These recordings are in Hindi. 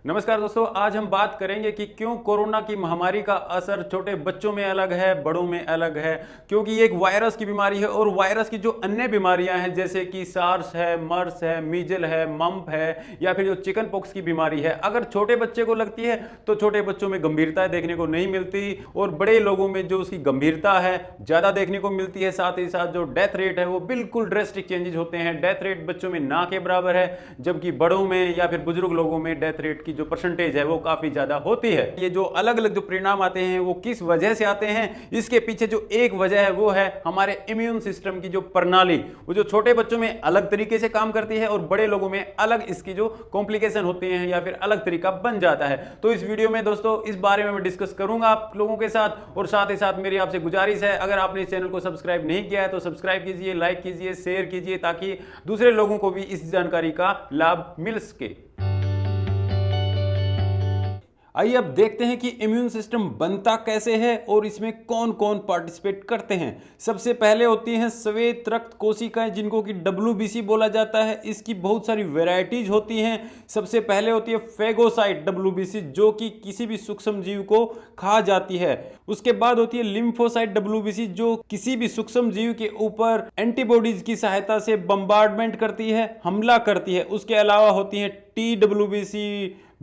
नमस्कार दोस्तों, आज हम बात करेंगे कि क्यों कोरोना की महामारी का असर छोटे बच्चों में अलग है, बड़ों में अलग है। क्योंकि ये एक वायरस की बीमारी है और वायरस की जो अन्य बीमारियां हैं जैसे कि सार्स है, मर्स है, मीजल है, मम्प है या फिर जो चिकन पॉक्स की बीमारी है, अगर छोटे बच्चे को लगती है तो छोटे बच्चों में गंभीरता देखने को नहीं मिलती और बड़े लोगों में जो उसकी गंभीरता है ज़्यादा देखने को मिलती है। साथ ही साथ जो डेथ रेट है वो बिल्कुल ड्रेस्टिक चेंजेस होते हैं। डेथ रेट बच्चों में ना के बराबर है, जबकि बड़ों में या फिर बुजुर्ग लोगों में डेथ रेट की जो परसेंटेज है वो काफी ज्यादा होती है। ये जो अलग अलग जो परिणाम आते हैं वो किस वजह से आते हैं, इसके पीछे जो एक वजह है वो है हमारे इम्यून सिस्टम की जो प्रणाली, वो जो छोटे बच्चों में अलग तरीके से काम करती है और बड़े लोगों में अलग इसकी जो कॉम्प्लिकेशन होती हैं या फिर अलग तरीका बन जाता है। तो इस वीडियो में दोस्तों इस बारे में मैं डिस्कस करूंगा आप लोगों के साथ। और साथ ही साथ मेरी आपसे गुजारिश है, अगर आपने इस चैनल को सब्सक्राइब नहीं किया है तो सब्सक्राइब कीजिए, लाइक कीजिए, शेयर कीजिए, ताकि दूसरे लोगों को भी इस जानकारी का लाभ मिल सके। आइए अब देखते हैं कि इम्यून सिस्टम बनता कैसे है और इसमें कौन कौन पार्टिसिपेट करते हैं। सबसे पहले होती हैं श्वेत रक्त कोशिकाएं, जिनको कि WBC बोला जाता है। इसकी बहुत सारी वैरायटीज होती हैं। सबसे पहले होती है फेगोसाइट WBC, जो कि किसी भी सूक्ष्म जीव को खा जाती है। उसके बाद होती है लिम्फोसाइट WBC, जो किसी भी सूक्ष्म जीव के ऊपर एंटीबॉडीज की सहायता से बम्बार्डमेंट करती है, हमला करती है। उसके अलावा होती है TWBC,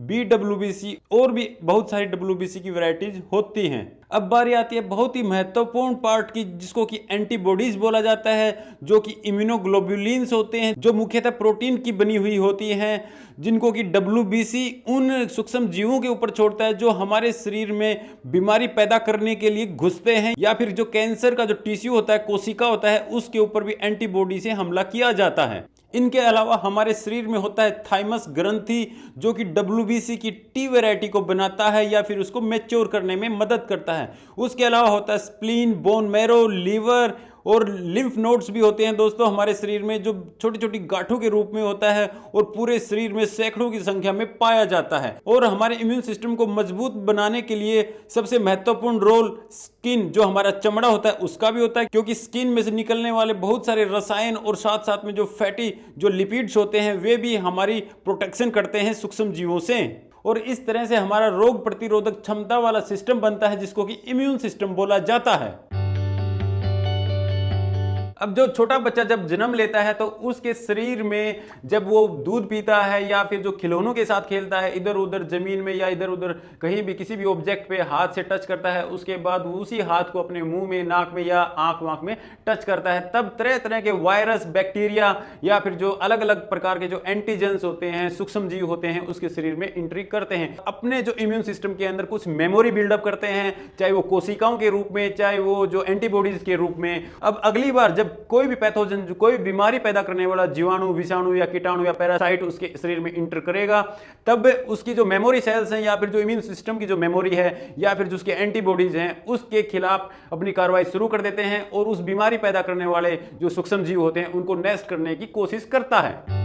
BWBC और भी बहुत सारी WBC की वैरायटीज होती हैं। अब बारी आती है बहुत ही महत्वपूर्ण पार्ट की, जिसको कि एंटीबॉडीज बोला जाता है, जो कि इम्यूनोग्लोबुलिन्स होते हैं, जो मुख्यतः प्रोटीन की बनी हुई होती हैं, जिनको कि WBC उन सूक्ष्म जीवों के ऊपर छोड़ता है जो हमारे शरीर में बीमारी पैदा करने के लिए घुसते हैं, या फिर जो कैंसर का जो टिश्यू होता है, कोशिका होता है, उसके ऊपर भी एंटीबॉडी से हमला किया जाता है। इनके अलावा हमारे शरीर में होता है थाइमस ग्रंथि, जो कि WBC की T वैरायटी को बनाता है या फिर उसको मैच्योर करने में मदद करता है। उसके अलावा होता है स्प्लीन, बोन मैरो, लीवर और लिम्फ नोड्स भी होते हैं दोस्तों हमारे शरीर में, जो छोटी छोटी गांठों के रूप में होता है और पूरे शरीर में सैकड़ों की संख्या में पाया जाता है। और हमारे इम्यून सिस्टम को मजबूत बनाने के लिए सबसे महत्वपूर्ण रोल स्किन, जो हमारा चमड़ा होता है, उसका भी होता है, क्योंकि स्किन में से निकलने वाले बहुत सारे रसायन और साथ साथ में जो फैटी जो लिपिड्स होते हैं वे भी हमारी प्रोटेक्शन करते हैं सूक्ष्म जीवों से। और इस तरह से हमारा रोग प्रतिरोधक क्षमता वाला सिस्टम बनता है, जिसको कि इम्यून सिस्टम बोला जाता है। अब जो छोटा बच्चा जब जन्म लेता है तो उसके शरीर में जब वो दूध पीता है या फिर जो खिलौनों के साथ खेलता है, इधर उधर जमीन में या इधर उधर कहीं भी किसी भी ऑब्जेक्ट पे हाथ से टच करता है, उसके बाद उसी हाथ को अपने मुंह में, नाक में या आंख वाँख में टच करता है, तब तरह तरह के वायरस, बैक्टीरिया या फिर जो अलग अलग प्रकार के जो एंटीजेंस होते हैं, सूक्ष्म जीव होते हैं, उसके शरीर में एंट्री करते हैं। अपने जो इम्यून सिस्टम के अंदर कुछ मेमोरी बिल्डअप करते हैं, चाहे वो कोशिकाओं के रूप में, चाहे वो जो एंटीबॉडीज के रूप में। अब अगली बार जब कोई भी पैथोजन, कोई बीमारी पैदा करने वाला जीवाणु, विषाणु या कीटाणु या पैरासाइट उसके शरीर में इंटर करेगा, तब उसकी जो मेमोरी सेल्स हैं या फिर जो इम्यून सिस्टम की जो मेमोरी है या फिर जो उसके एंटीबॉडीज हैं, उसके खिलाफ अपनी कार्रवाई शुरू कर देते हैं और उस बीमारी पैदा करने वाले जो सूक्ष्म जीव होते हैं उनको नष्ट करने की कोशिश करता है।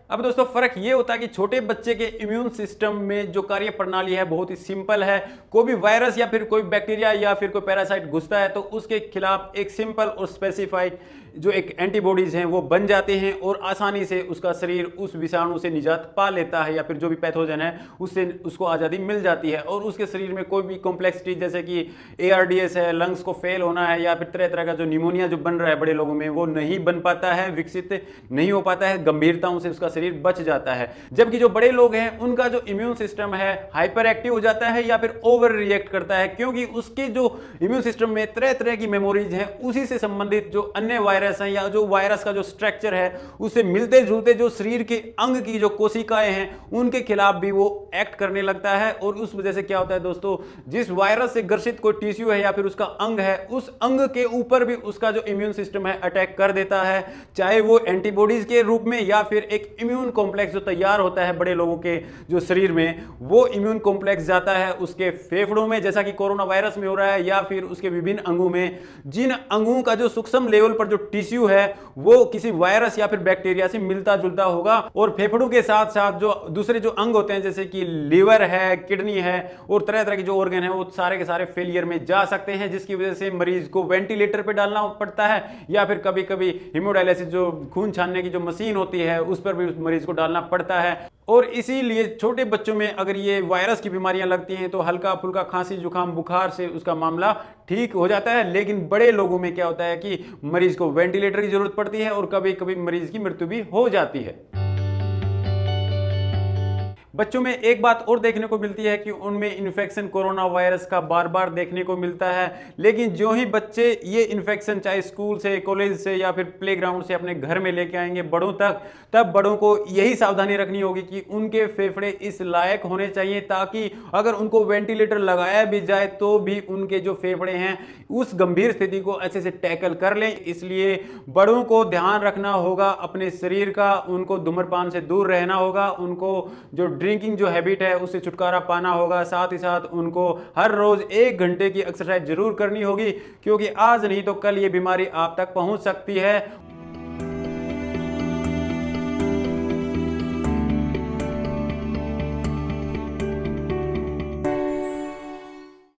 अब दोस्तों फर्क ये होता है कि छोटे बच्चे के इम्यून सिस्टम में जो कार्य प्रणाली है बहुत ही सिंपल है। कोई भी वायरस या फिर कोई बैक्टीरिया या फिर कोई पैरासाइट घुसता है तो उसके खिलाफ एक सिंपल और स्पेसिफाइड जो एक एंटीबॉडीज हैं वो बन जाते हैं और आसानी से उसका शरीर उस विषाणु से निजात पा लेता है या फिर जो भी पैथोजन है उससे उसको आज़ादी मिल जाती है। और उसके शरीर में कोई भी कॉम्प्लेक्सिटी जैसे कि ARDS है, लंग्स को फेल होना है या फिर तरह तरह का जो निमोनिया जो बन रहा है बड़े लोगों में, वो नहीं बन पाता है, विकसित नहीं हो पाता है, गंभीरताओं से उसका शरीर बच जाता है। जबकि जो बड़े लोग हैं उनका जो इम्यून सिस्टम है हाइपर एक्टिव हो जाता है या फिर ओवर रिएक्ट करता है, क्योंकि उसके जो इम्यून सिस्टम में तरह तरह की मेमोरीज हैं, उसी से संबंधित जो अन्य वायरस हैं या जो वायरस का जो स्ट्रक्चर है उससे मिलते जुलते जो शरीर के अंग की जो कोशिकाएं हैं उनके खिलाफ भी वो एक्ट करने लगता है। और उस वजह से क्या होता है दोस्तों, जिस वायरस से ग्रसित कोई टिश्यू है या फिर उसका अंग है, उस अंग के ऊपर भी उसका जो इम्यून सिस्टम है अटैक कर देता है, चाहे वो एंटीबॉडीज के रूप में या फिर एक इम्यून कॉम्प्लेक्स जो तैयार होता है बड़े लोगों के जो शरीर में, वो इम्यून कॉम्प्लेक्स जाता है उसके फेफड़ों में, जैसा कि कोरोना वायरस में हो रहा है, या फिर उसके विभिन्न अंगों में, जिन अंगों का जो सूक्ष्म लेवल पर जो टिश्यू है वो किसी वायरस या फिर बैक्टीरिया से मिलता जुलता होगा। और फेफड़ों के साथ साथ जो दूसरे जो अंग होते हैं जैसे कि लीवर है, किडनी है और तरह तरह के जो ऑर्गन है वो सारे के सारे फेलियर में जा सकते हैं, जिसकी वजह से मरीज को वेंटिलेटर पे डालना पड़ता है या फिर कभी कभी हीमोडायलिसिस जो खून छानने की जो मशीन होती है उस पर भी उस मरीज को डालना पड़ता है। और इसीलिए छोटे बच्चों में अगर ये वायरस की बीमारियां लगती हैं तो हल्का फुल्का खांसी जुकाम बुखार से उसका मामला ठीक हो जाता है, लेकिन बड़े लोगों में क्या होता है कि मरीज को वेंटिलेटर की जरूरत पड़ती है और कभी कभी मरीज की मृत्यु भी हो जाती है। बच्चों में एक बात और देखने को मिलती है कि उनमें इन्फेक्शन कोरोना वायरस का बार बार देखने को मिलता है, लेकिन जो ही बच्चे ये इन्फेक्शन चाहे स्कूल से, कॉलेज से या फिर प्लेग्राउंड से अपने घर में लेके आएंगे बड़ों तक, तब बड़ों को यही सावधानी रखनी होगी कि उनके फेफड़े इस लायक होने चाहिए ताकि अगर उनको वेंटिलेटर लगाया भी जाए तो भी उनके जो फेफड़े हैं उस गंभीर स्थिति को अच्छे से टैकल कर लें। इसलिए बड़ों को ध्यान रखना होगा अपने शरीर का, उनको धूम्रपान से दूर रहना होगा, उनको जो ड्रिंकिंग जो हैबिट है उससे छुटकारा पाना होगा, साथ ही साथ उनको हर रोज 1 घंटे की एक्सरसाइज जरूर करनी होगी, क्योंकि आज नहीं तो कल ये बीमारी आप तक पहुंच सकती है।